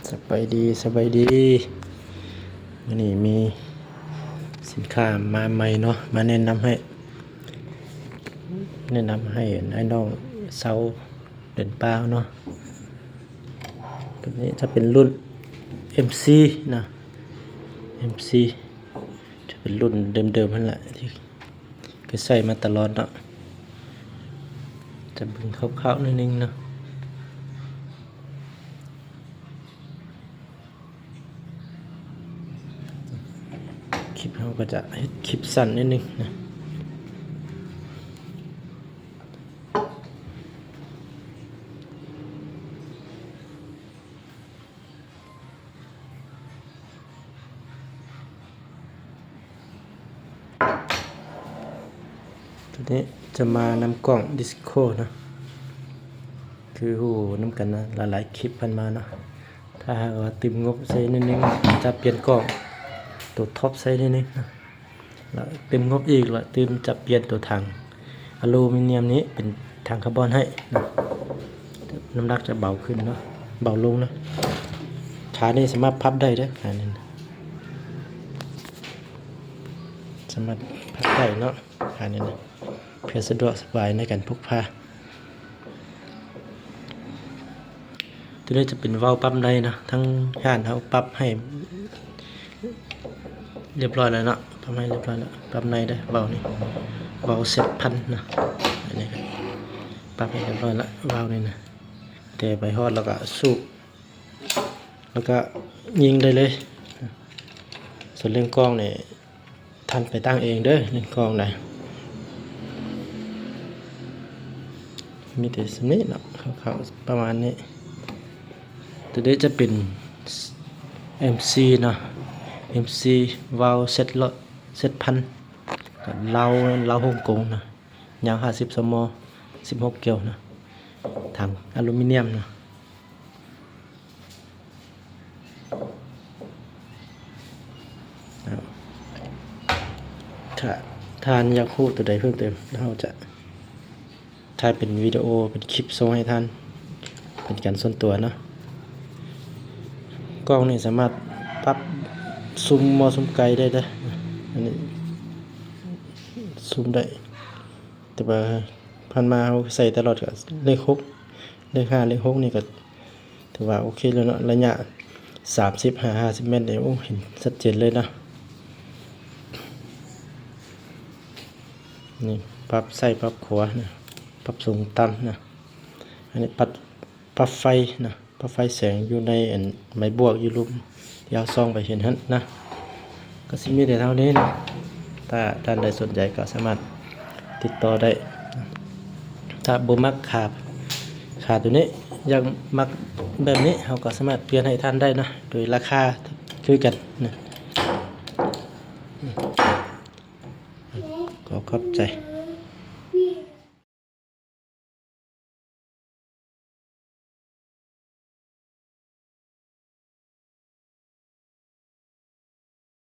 สบายดีวันนี้มีสินค้ามาใหม่เนาะมาแนะนำให้ไอ้น้องเซาเดินป่าเนาะตัวนี้จะเป็นรุ่น MC นะ MC จะเป็นรุ่นเดิมๆนั่นแหละที่เคยใส่มาตลอดเนาะจะเบิ่งคร่าวๆนิดนึงเนาะคลิปเราก็จะให้คลิปสั้นนิดนึงนะตัวนี้จะมานำกล้องดิสโก้นะคือหูน้ำกันนะหลายๆคลิปกันมาเนาะถ้าหากว่าติมงบใส่นิดนึงจะเปลี่ยนกล้องตัวท็อปใส่นิดนึงนะแล้วเต็มงบอีกแล้วติมจะเปลี่ยนตัวถังอลูมิเนียมนี้เป็นถังคาร์บอนให้นะน้ำหนักจะเบาขึ้นเนาะเบาลงนะขานี่สามารถพับได้ด้วยขานี่นะสามารถพับได้เนาะขานี่นะเพื่อสะดวกสบายในการพกพาตัวนี้จะเป็นวาล์วปั๊มได้นะทั้งห้านเขาปรับให้เรียบร้อยแล้วเนาะปรับให้เรียบร้อยแล้วปรับในได้วาล์วนี่วาล์วเซ็ตพันนะอันนี้ปรับให้เรียบร้อยแล้ววาล์วนี่นะแต่ไปฮอดแล้วก็สูบแล้วก็ยิงได้เลยส่วนเรื่องกล้องเนี่ยท่านไปตั้งเองเด้อเรื่องกล้องนะมีแต่สำนี้เนาะเขาประมาณนี้ตัวนี้จะเป็น MC เนาะ MC วาล์วเซ็ตพันกับเราฮ่องกงนะยาว50 สม16 เกลียวนะถังอลูมิเนียมนะถ้าทานอยากรู้ตัวใดเพิ่มเติมเราจะถ่ายเป็นวิดีโอเป็นคลิปส่งให้ท่านเป็นการส่วนตัวเนาะกล้องนี่สามารถปรับซูมซูมไกลได้เด้ออันนี้ซูมได้แต่ว่าผ่านมาเราใส่ตลอดกับเลข6เลข5เลข6นี่ก็ถือว่าโอเคแล้วเนาะระยะ50 เมตรเนี่ยโอ้เห็นชัดเจนเลยนะนี่ปรับซ้ายปรับขวานะปรับสูงต่ำนะอันนี้ปรับไฟนะปลั๊กไฟแสงอยู่ในไม้บวกอยู่รูปยาวซองไปเห็นหั่นนะก็สิมีแต่เท่านี้นะถ้าท่านใดสนใจก็สามารถติดต่อได้ถ้าบ่มักขาตัวนี้ยังมักแบบนี้เราก็สามารถเปลี่ยนให้ท่านได้นะโดยราคาคือกันนะขอขอบใจ